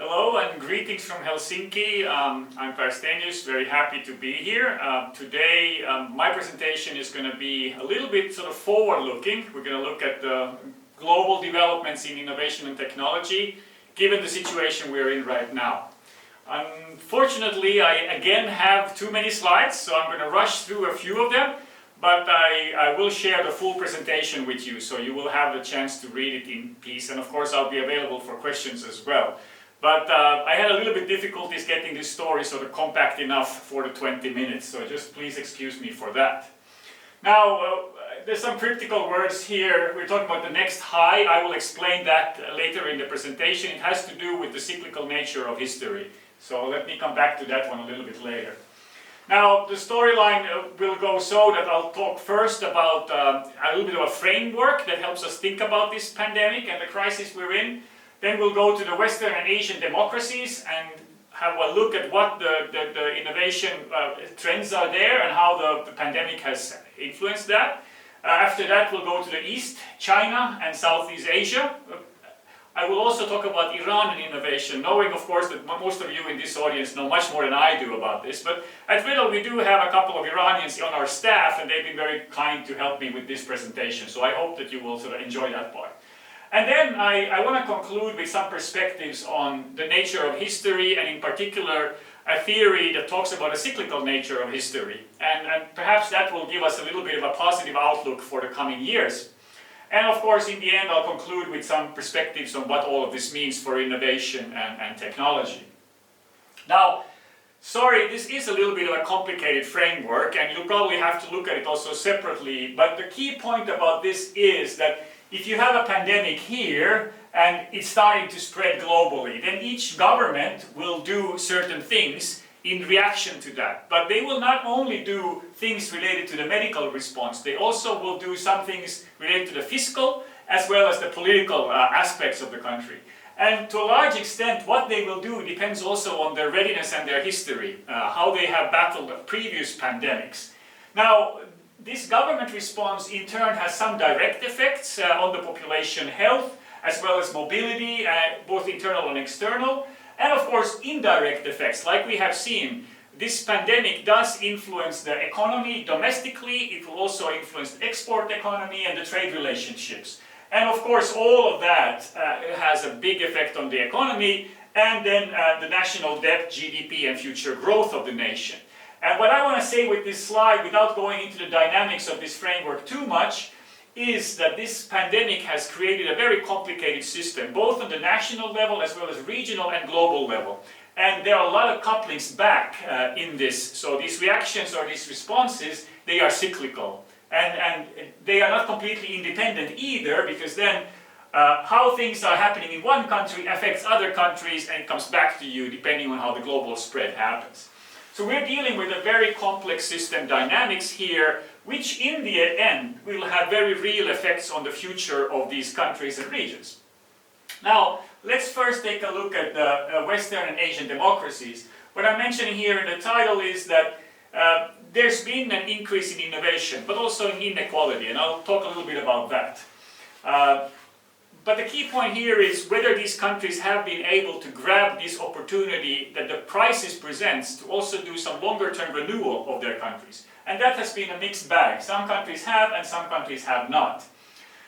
Hello and greetings from Helsinki. I'm Per Stenius, very happy to be here. Today my presentation is going to be a little bit sort of forward-looking. We're going to look at the global developments in innovation and technology, given the situation we're in right now. Unfortunately, I again have too many slides, so I'm going to rush through a few of them, but I will share the full presentation with you, so you will have the chance to read it in peace, and of course I'll be available for questions as well. But I had a little bit difficulties getting this story sort of compact enough for the 20 minutes, so just please excuse me for that. Now, there's some critical words here. We're talking about the next high. I will explain that later in the presentation. It has to do with the cyclical nature of history. So let me come back to that one a little bit later. Now, the storyline will go so that I'll talk first about a little bit of a framework that helps us think about this pandemic and the crisis we're in. Then we'll go to the Western and Asian democracies and have a look at what the innovation trends are there and how the pandemic has influenced that. After that, we'll go to the East, China and Southeast Asia. I will also talk about Iran and innovation, knowing of course that most of you in this audience know much more than I do about this. But at Reddal we do have a couple of Iranians on our staff and they've been very kind to help me with this presentation. So I hope that you will sort of enjoy that part. And then I want to conclude with some perspectives on the nature of history and in particular a theory that talks about a cyclical nature of history. And perhaps that will give us a little bit of a positive outlook for the coming years. And of course in the end I'll conclude with some perspectives on what all of this means for innovation and technology. Now, sorry, this is a little bit of a complicated framework and you'll probably have to look at it also separately, but the key point about this is that if you have a pandemic here and it's starting to spread globally, then each government will do certain things in reaction to that. But they will not only do things related to the medical response, they also will do some things related to the fiscal as well as the political aspects of the country. And to a large extent, what they will do depends also on their readiness and their history, how they have battled previous pandemics. Now, this government response in turn has some direct effects on the population health as well as mobility, both internal and external, and of course indirect effects. Like we have seen, this pandemic does influence the economy domestically, it will also influence the export economy and the trade relationships. And of course all of that has a big effect on the economy and then the national debt, GDP and future growth of the nation. And what I want to say with this slide, without going into the dynamics of this framework too much, is that this pandemic has created a very complicated system, both on the national level as well as regional and global level. And there are a lot of couplings back in this. So these reactions or these responses, they are cyclical. And they are not completely independent either, because then how things are happening in one country affects other countries and it comes back to you depending on how the global spread happens. So we're dealing with a very complex system dynamics here, which in the end will have very real effects on the future of these countries and regions. Now, let's first take a look at the Western and Asian democracies. What I'm mentioning here in the title is that there's been an increase in innovation, but also in inequality, and I'll talk a little bit about that. But the key point here is whether these countries have been able to grab this opportunity that the crisis presents to also do some longer-term renewal of their countries. And that has been a mixed bag. Some countries have and some countries have not.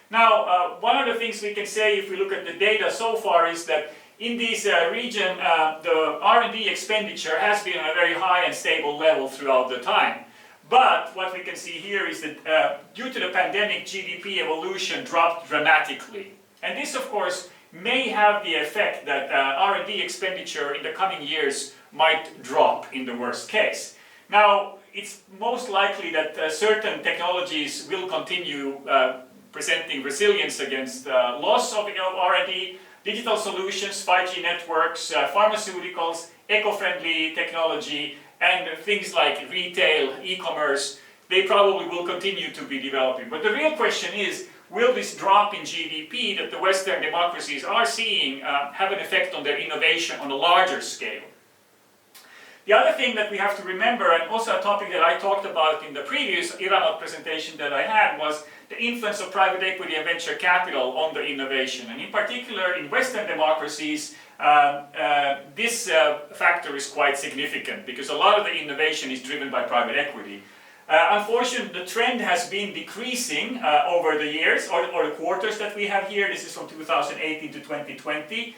Now, one of the things we can say if we look at the data so far is that in this region, the R&D expenditure has been on a very high and stable level throughout the time. But what we can see here is that due to the pandemic, GDP evolution dropped dramatically. And this, of course, may have the effect that R&D expenditure in the coming years might drop in the worst case. Now, it's most likely that certain technologies will continue presenting resilience against loss of R&D, digital solutions, 5G networks, pharmaceuticals, eco-friendly technology, and things like retail, e-commerce. They probably will continue to be developing. But the real question is, will this drop in GDP that the Western democracies are seeing have an effect on their innovation on a larger scale? The other thing that we have to remember, and also a topic that I talked about in the previous IRAMOT presentation that I had, was the influence of private equity and venture capital on the innovation. And in particular, in Western democracies, this factor is quite significant because a lot of the innovation is driven by private equity. Unfortunately, the trend has been decreasing over the years or the quarters that we have here. This is from 2018 to 2020.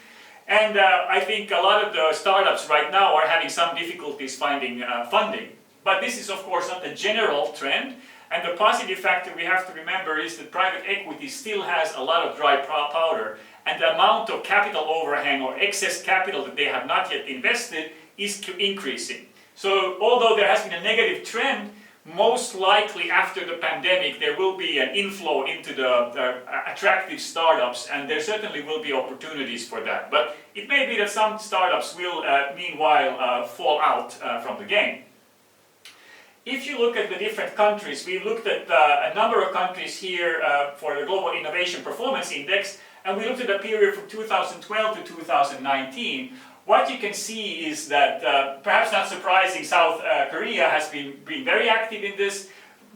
And I think a lot of the startups right now are having some difficulties finding funding. But this is of course not the general trend. And the positive factor we have to remember is that private equity still has a lot of dry powder. And the amount of capital overhang or excess capital that they have not yet invested is increasing. So although there has been a negative trend, most likely after the pandemic there will be an inflow into the attractive startups, and there certainly will be opportunities for that. But it may be that some startups will meanwhile fall out from the game. If you look at the different countries, we've looked at a number of countries here for the Global Innovation Performance Index, and we looked at a period from 2012 to 2019. What you can see is that, perhaps not surprising, South Korea has been very active in this,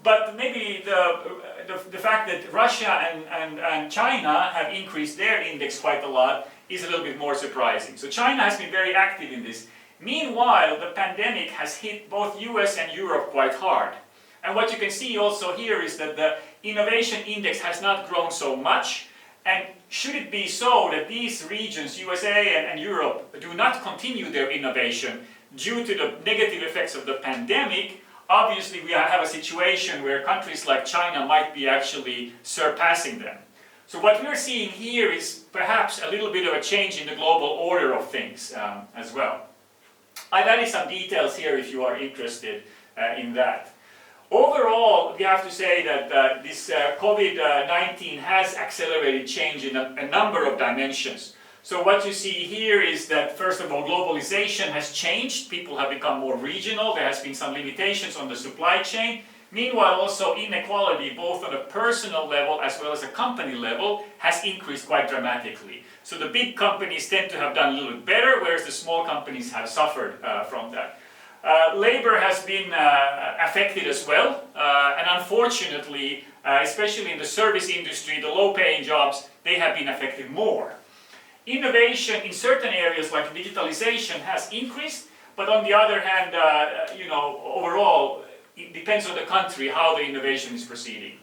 but maybe the fact that Russia and China have increased their index quite a lot is a little bit more surprising. So China has been very active in this. Meanwhile, the pandemic has hit both US and Europe quite hard. And what you can see also here is that the innovation index has not grown so much. And should it be so that these regions, USA and Europe, do not continue their innovation due to the negative effects of the pandemic, obviously we have a situation where countries like China might be actually surpassing them. So what we're seeing here is perhaps a little bit of a change in the global order of things as well. I've added some details here if you are interested in that. Overall, we have to say that this COVID-19 has accelerated change in a number of dimensions. So what you see here is that, first of all, globalization has changed. People have become more regional. There has been some limitations on the supply chain. Meanwhile, also inequality, both on a personal level as well as a company level, has increased quite dramatically. So the big companies tend to have done a little bit better, whereas the small companies have suffered from that. Labor has been affected as well, and unfortunately, especially in the service industry, the low-paying jobs, they have been affected more. Innovation in certain areas like digitalization has increased, but on the other hand, overall, it depends on the country how the innovation is proceeding.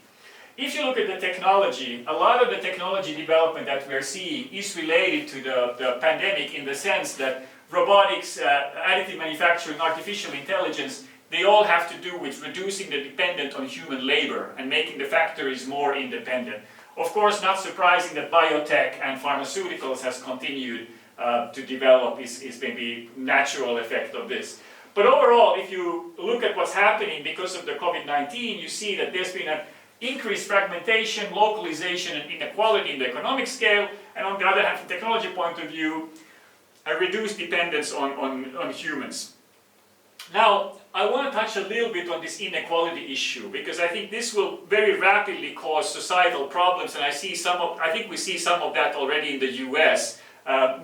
If you look at the technology, a lot of the technology development that we're seeing is related to the pandemic in the sense that robotics, additive manufacturing, artificial intelligence, they all have to do with reducing the dependence on human labor and making the factories more independent. Of course, not surprising that biotech and pharmaceuticals has continued to develop is maybe natural effect of this. But overall, if you look at what's happening because of the COVID-19, you see that there's been an increased fragmentation, localization, and inequality in the economic scale, and on the other hand, from a technology point of view, a reduced dependence on humans. Now, I want to touch a little bit on this inequality issue because I think this will very rapidly cause societal problems, and I think we see some of that already in the US.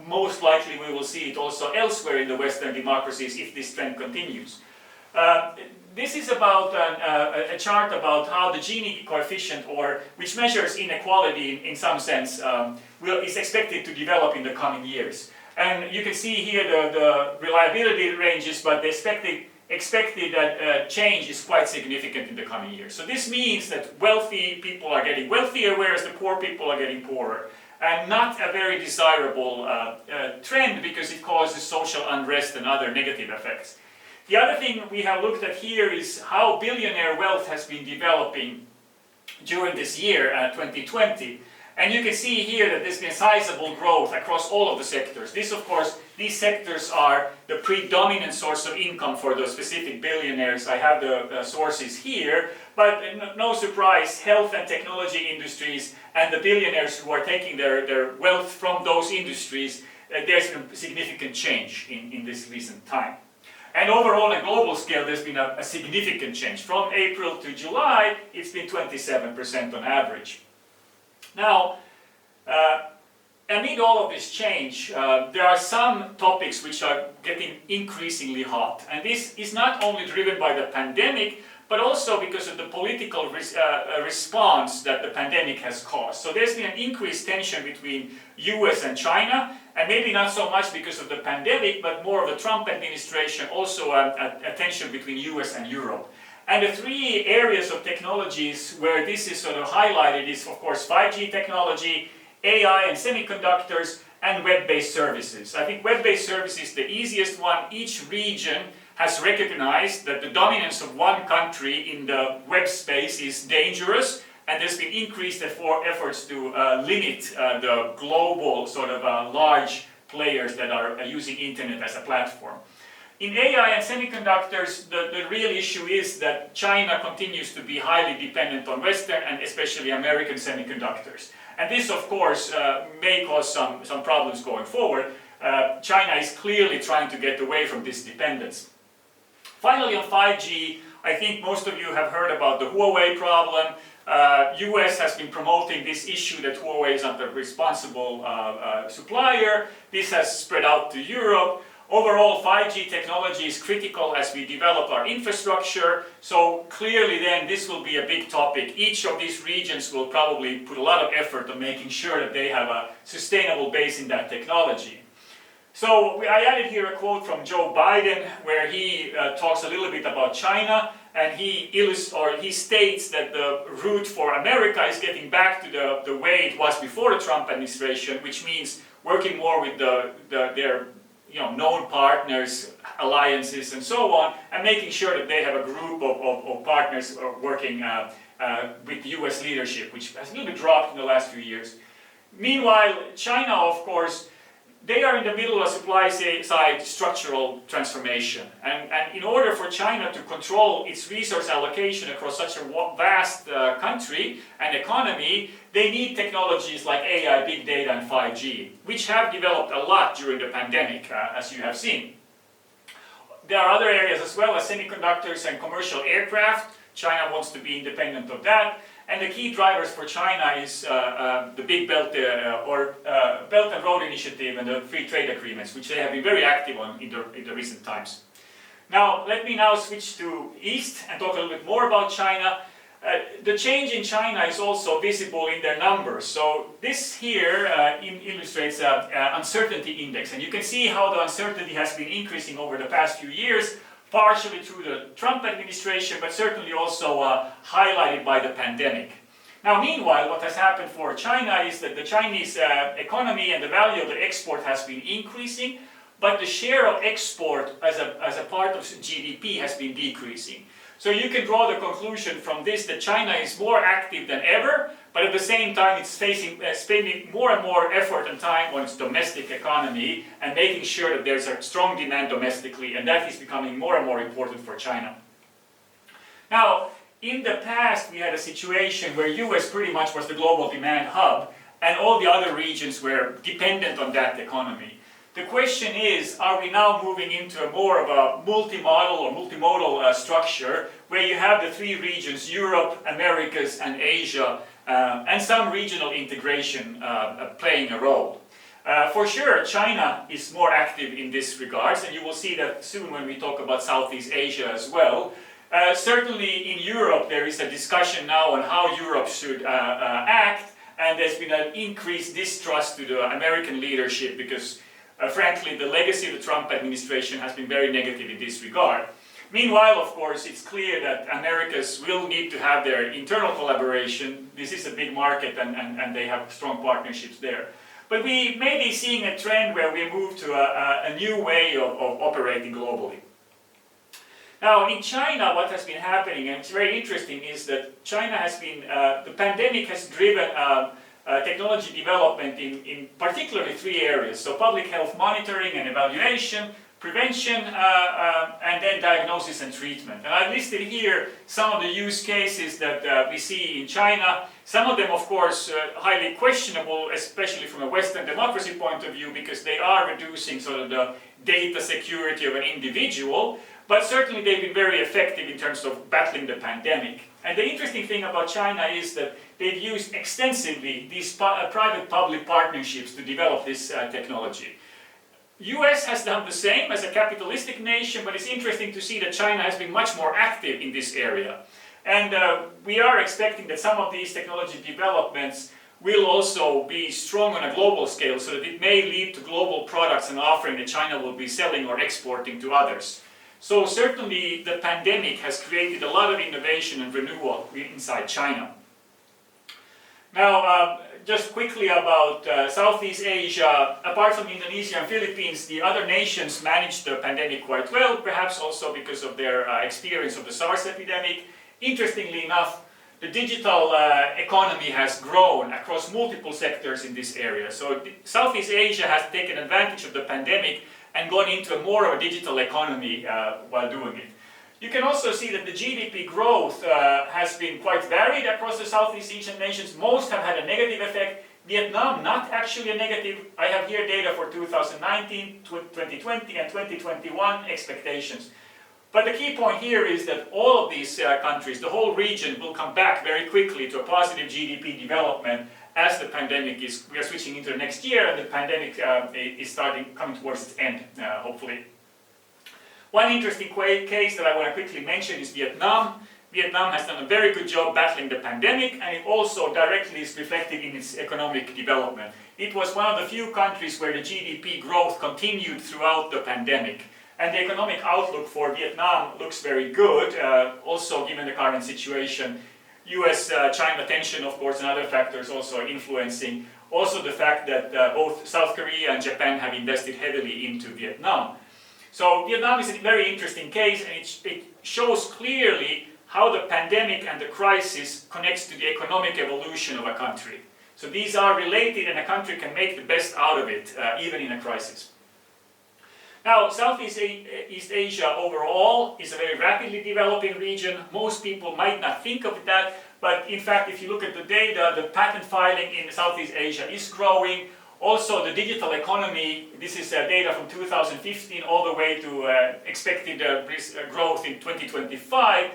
Most likely we will see it also elsewhere in the Western democracies if this trend continues. This is about a chart about how the Gini coefficient, which measures inequality in some sense, is expected to develop in the coming years. And you can see here the reliability ranges, but the expected change is quite significant in the coming years. So this means that wealthy people are getting wealthier, whereas the poor people are getting poorer. And not a very desirable trend because it causes social unrest and other negative effects. The other thing we have looked at here is how billionaire wealth has been developing during this year, 2020. And you can see here that there's been sizable growth across all of the sectors. These sectors are the predominant source of income for the specific billionaires. I have the sources here, but no surprise, health and technology industries and the billionaires who are taking their wealth from those industries, there's been a significant change in this recent time. And overall, on a global scale, there's been a significant change. From April to July, it's been 27% on average. Now, amid all of this change, there are some topics which are getting increasingly hot. And this is not only driven by the pandemic, but also because of the political response that the pandemic has caused. So there's been an increased tension between US and China, and maybe not so much because of the pandemic, but more of the Trump administration, also a tension between US and Europe. And the three areas of technologies where this is sort of highlighted is, of course, 5G technology, AI and semiconductors, and web-based services. I think web-based services is the easiest one. Each region has recognized that the dominance of one country in the web space is dangerous, and there's been increased efforts to limit the global sort of large players that are using internet as a platform. In AI and semiconductors, the real issue is that China continues to be highly dependent on Western and especially American semiconductors. And this, of course, may cause some problems going forward. China is clearly trying to get away from this dependence. Finally, on 5G, I think most of you have heard about the Huawei problem. US has been promoting this issue that Huawei is not the responsible supplier. This has spread out to Europe. Overall, 5G technology is critical as we develop our infrastructure, so clearly then this will be a big topic. Each of these regions will probably put a lot of effort on making sure that they have a sustainable base in that technology. So I added here a quote from Joe Biden where he talks a little bit about China, and he states that the route for America is getting back to the way it was before the Trump administration, which means working more with their known partners, alliances, and so on, and making sure that they have a group of partners working with the US leadership, which has a little bit dropped in the last few years. Meanwhile, China, of course, they are in the middle of a supply side structural transformation. And in order for China to control its resource allocation across such a vast country and economy, they need technologies like AI, big data, and 5G, which have developed a lot during the pandemic, as you have seen. There are other areas as well as semiconductors and commercial aircraft. China wants to be independent of that. And the key drivers for China is the Big Belt Belt and Road Initiative and the free trade agreements, which they have been very active on in the recent times. Now, let me now switch to East and talk a little bit more about China. The change in China is also visible in their numbers. So this here illustrates an uncertainty index, and you can see how the uncertainty has been increasing over the past few years, partially through the Trump administration, but certainly also highlighted by the pandemic. Now, meanwhile, what has happened for China is that the Chinese economy and the value of the export has been increasing, but the share of export as a part of GDP has been decreasing. So you can draw the conclusion from this that China is more active than ever, but at the same time it's spending more and more effort and time on its domestic economy and making sure that there's a strong demand domestically, and that is becoming more and more important for China. Now, in the past we had a situation where US pretty much was the global demand hub, and all the other regions were dependent on that economy. The question is, are we now moving into a more of a multimodal structure where you have the three regions, Europe, Americas, and Asia, and some regional integration playing a role? For sure, China is more active in this regards, and you will see that soon when we talk about Southeast Asia as well. Certainly in Europe there is a discussion now on how Europe should act, and there's been an increased distrust to the American leadership because frankly, the legacy of the Trump administration has been very negative in this regard. Meanwhile, of course, it's clear that Americas will need to have their internal collaboration. This is a big market and they have strong partnerships there. But we may be seeing a trend where we move to a new way of operating globally. Now, in China, what has been happening, and it's very interesting, is that China has been, the pandemic has driven technology development in particularly three areas. So public health monitoring and evaluation, prevention, and then diagnosis and treatment. And I've listed here some of the use cases that we see in China. Some of them, of course, highly questionable, especially from a Western democracy point of view, because they are reducing sort of the data security of an individual. But certainly they've been very effective in terms of battling the pandemic. And the interesting thing about China is that they've used extensively these private-public partnerships to develop this technology. US has done the same as a capitalistic nation, but it's interesting to see that China has been much more active in this area. And we are expecting that some of these technology developments will also be strong on a global scale, so that it may lead to global products and offering that China will be selling or exporting to others. So certainly the pandemic has created a lot of innovation and renewal inside China. Now, just quickly about Southeast Asia, apart from Indonesia and Philippines, the other nations managed the pandemic quite well, perhaps also because of their experience of the SARS epidemic. Interestingly enough, the digital economy has grown across multiple sectors in this area. So Southeast Asia has taken advantage of the pandemic and gone into more of a digital economy while doing it. You can also see that the GDP growth has been quite varied across the Southeast Asian nations. Most have had a negative effect. Vietnam, not actually a negative. I have here data for 2019, 2020 and 2021 expectations. But the key point here is that all of these countries, the whole region, will come back very quickly to a positive GDP development as the pandemic is, we are switching into the next year and the pandemic is coming towards its end, hopefully. One interesting case that I want to quickly mention is Vietnam. Vietnam has done a very good job battling the pandemic, and it also directly is reflected in its economic development. It was one of the few countries where the GDP growth continued throughout the pandemic. And the economic outlook for Vietnam looks very good, also given the current situation. US-China tension, of course, and other factors also influencing. Also the fact that both South Korea and Japan have invested heavily into Vietnam. So Vietnam is a very interesting case, and it shows clearly how the pandemic and the crisis connects to the economic evolution of a country. So these are related, and a country can make the best out of it, even in a crisis. Now, Southeast East Asia overall is a very rapidly developing region. Most people might not think of that, but in fact, if you look at the data, the patent filing in Southeast Asia is growing. Also, the digital economy, this is data from 2015 all the way to expected growth in 2025.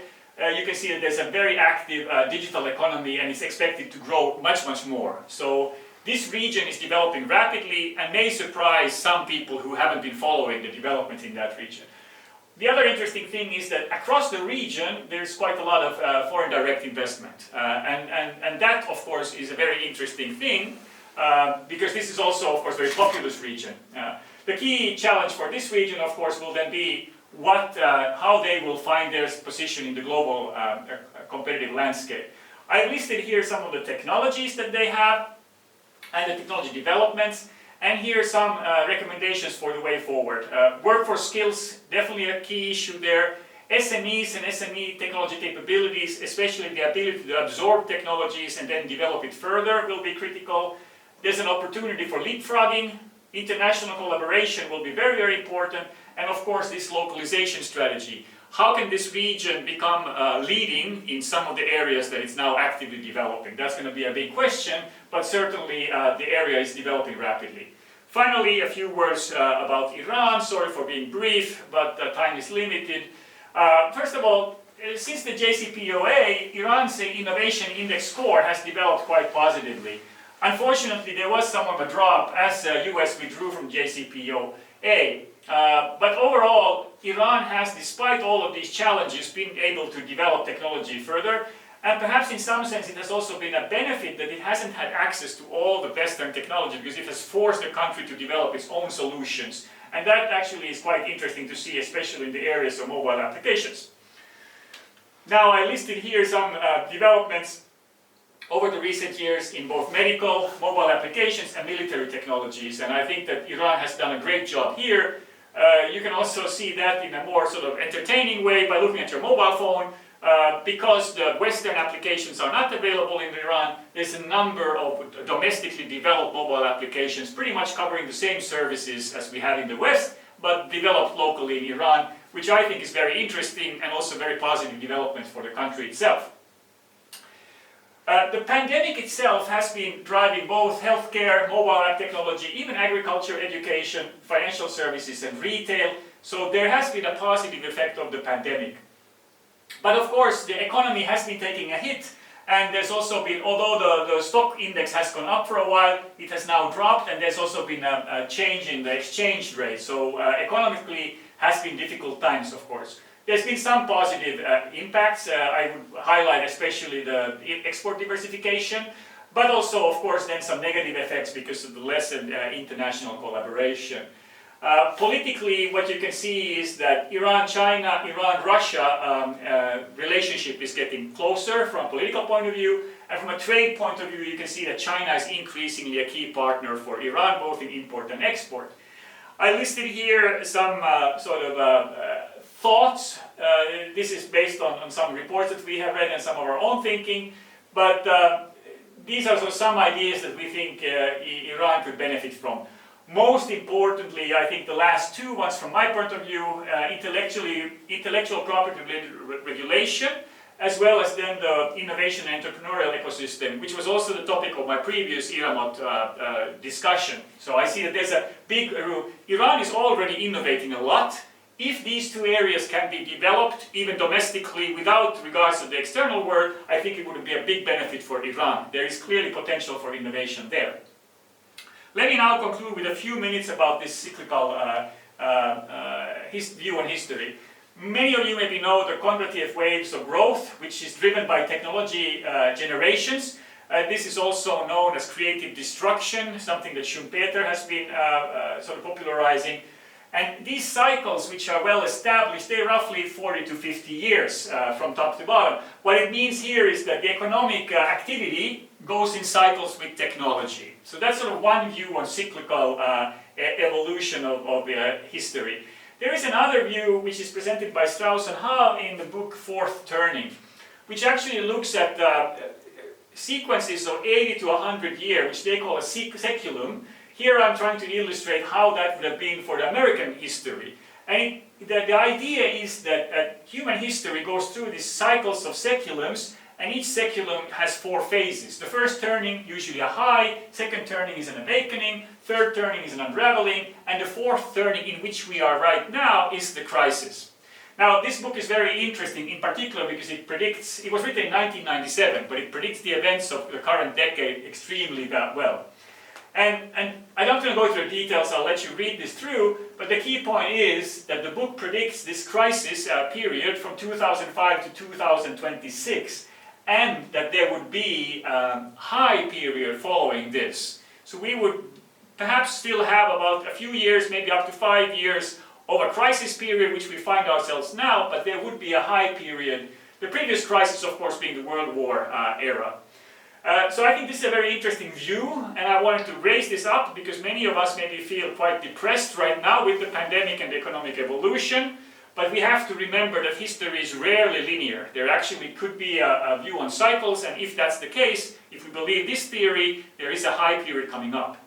You can see that there's a very active digital economy, and it's expected to grow much, much more. So this region is developing rapidly and may surprise some people who haven't been following the development in that region. The other interesting thing is that across the region, there's quite a lot of foreign direct investment. And that, of course, is a very interesting thing. Because this is also, of course, a very populous region. The key challenge for this region, of course, will then be how they will find their position in the global competitive landscape. I've listed here some of the technologies that they have and the technology developments, and here are some recommendations for the way forward. Workforce skills, definitely a key issue there. SMEs and SME technology capabilities, especially the ability to absorb technologies and then develop it further, will be critical. There's an opportunity for leapfrogging. International collaboration will be very, very important. And of course, this localization strategy. How can this region become leading in some of the areas that it's now actively developing? That's going to be a big question, but certainly the area is developing rapidly. Finally, a few words about Iran. Sorry for being brief, but time is limited. First of all, since the JCPOA, Iran's innovation index score has developed quite positively. Unfortunately, there was some of a drop as the US withdrew from JCPOA. But overall, Iran has, despite all of these challenges, been able to develop technology further. And perhaps in some sense, it has also been a benefit that it hasn't had access to all the Western technology, because it has forced the country to develop its own solutions. And that actually is quite interesting to see, especially in the areas of mobile applications. Now, I listed here some developments over the recent years in both medical, mobile applications, and military technologies. And I think that Iran has done a great job here. You can also see that in a more sort of entertaining way by looking at your mobile phone. Because the Western applications are not available in Iran, there's a number of domestically developed mobile applications pretty much covering the same services as we have in the West, but developed locally in Iran, which I think is very interesting and also very positive development for the country itself. The pandemic itself has been driving both healthcare, mobile app technology, even agriculture, education, financial services, and retail. So there has been a positive effect of the pandemic. But of course, the economy has been taking a hit, And there's also been, although the stock index has gone up for a while, it has now dropped, and there's also been a change in the exchange rate. So economically has been difficult times, of course. There's been some positive impacts. I would highlight especially the export diversification, but also, of course, then some negative effects because of the lessened international collaboration. Politically, what you can see is that Iran-China, Iran-Russia relationship is getting closer from a political point of view, and from a trade point of view, you can see that China is increasingly a key partner for Iran, both in import and export. I listed here some thoughts. This is based on some reports that we have read and some of our own thinking, but these are some ideas that we think Iran could benefit from. Most importantly, I think the last two ones from my point of view, intellectual property regulation, as well as then the innovation and entrepreneurial ecosystem, which was also the topic of my previous IRAMOT discussion. So I see that there's a big, Iran is already innovating a lot. If these two areas can be developed, even domestically, without regards to the external world, I think it would be a big benefit for Iran. There is clearly potential for innovation there. Let me now conclude with a few minutes about this cyclical view on history. Many of you maybe know the congregative waves of growth, which is driven by technology generations. This is also known as creative destruction, something that Schumpeter has been popularizing. And these cycles, which are well established, they're roughly 40 to 50 years from top to bottom. What it means here is that the economic activity goes in cycles with technology. So that's sort of one view on cyclical evolution of history. There is another view which is presented by Strauss and Hall in the book Fourth Turning, which actually looks at sequences of 80 to 100 years, which they call a seculum. Here I'm trying to illustrate how that would have been for the American history. And the idea is that human history goes through these cycles of seculums, and each seculum has four phases. The first turning, usually a high, second turning is an awakening, third turning is an unraveling, and the fourth turning, in which we are right now, is the crisis. Now, this book is very interesting, in particular because it predicts, it was written in 1997, but it predicts the events of the current decade extremely well. And I'm not going to go through the details, I'll let you read this through, but the key point is that the book predicts this crisis period from 2005 to 2026, and that there would be a high period following this. So we would perhaps still have about a few years, maybe up to 5 years, of a crisis period which we find ourselves now, but there would be a high period, the previous crisis of course being the World War era. So I think this is a very interesting view, and I wanted to raise this up because many of us maybe feel quite depressed right now with the pandemic and the economic evolution, but we have to remember that history is rarely linear. There actually could be a view on cycles, and if that's the case, if we believe this theory, there is a high period coming up.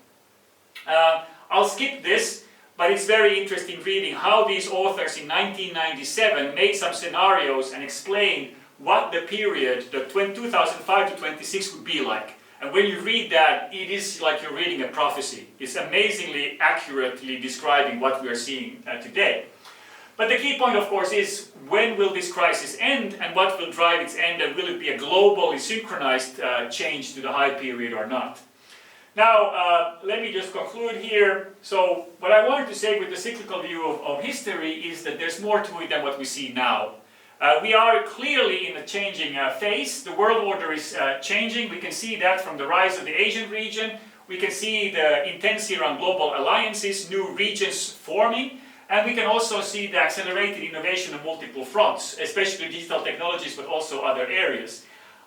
I'll skip this, but it's very interesting reading how these authors in 1997 made some scenarios and explained what the period, the 2005 to 26 would be like. And when you read that, it is like you're reading a prophecy. It's amazingly accurately describing what we are seeing today. But the key point, of course, is when will this crisis end and what will drive its end, and will it be a globally synchronized change to the high period or not? Now, let me just conclude here. So, what I wanted to say with the cyclical view of history is that there's more to it than what we see now. We are clearly in a changing phase. The world order is changing. We can see that from the rise of the Asian region. We can see the intensity around global alliances, new regions forming. And we can also see the accelerated innovation on multiple fronts, especially digital technologies, but also other areas.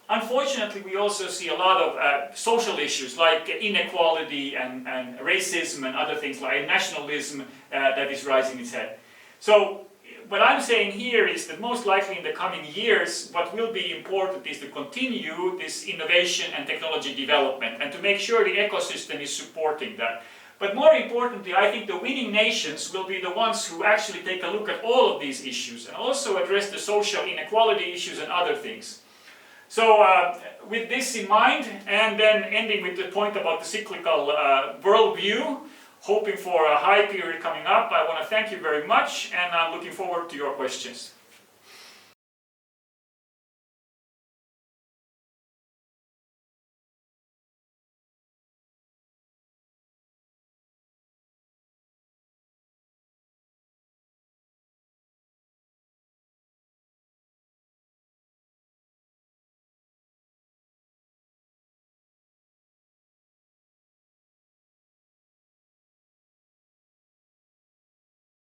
Unfortunately, we also see a lot of social issues like inequality and racism and other things like nationalism that is rising its head. So, what I'm saying here is that most likely in the coming years, what will be important is to continue this innovation and technology development and to make sure the ecosystem is supporting that. But more importantly, I think the winning nations will be the ones who actually take a look at all of these issues and also address the social inequality issues and other things. So with this in mind, and then ending with the point about the cyclical worldview, hoping for a high period coming up, I want to thank you very much, and I'm looking forward to your questions.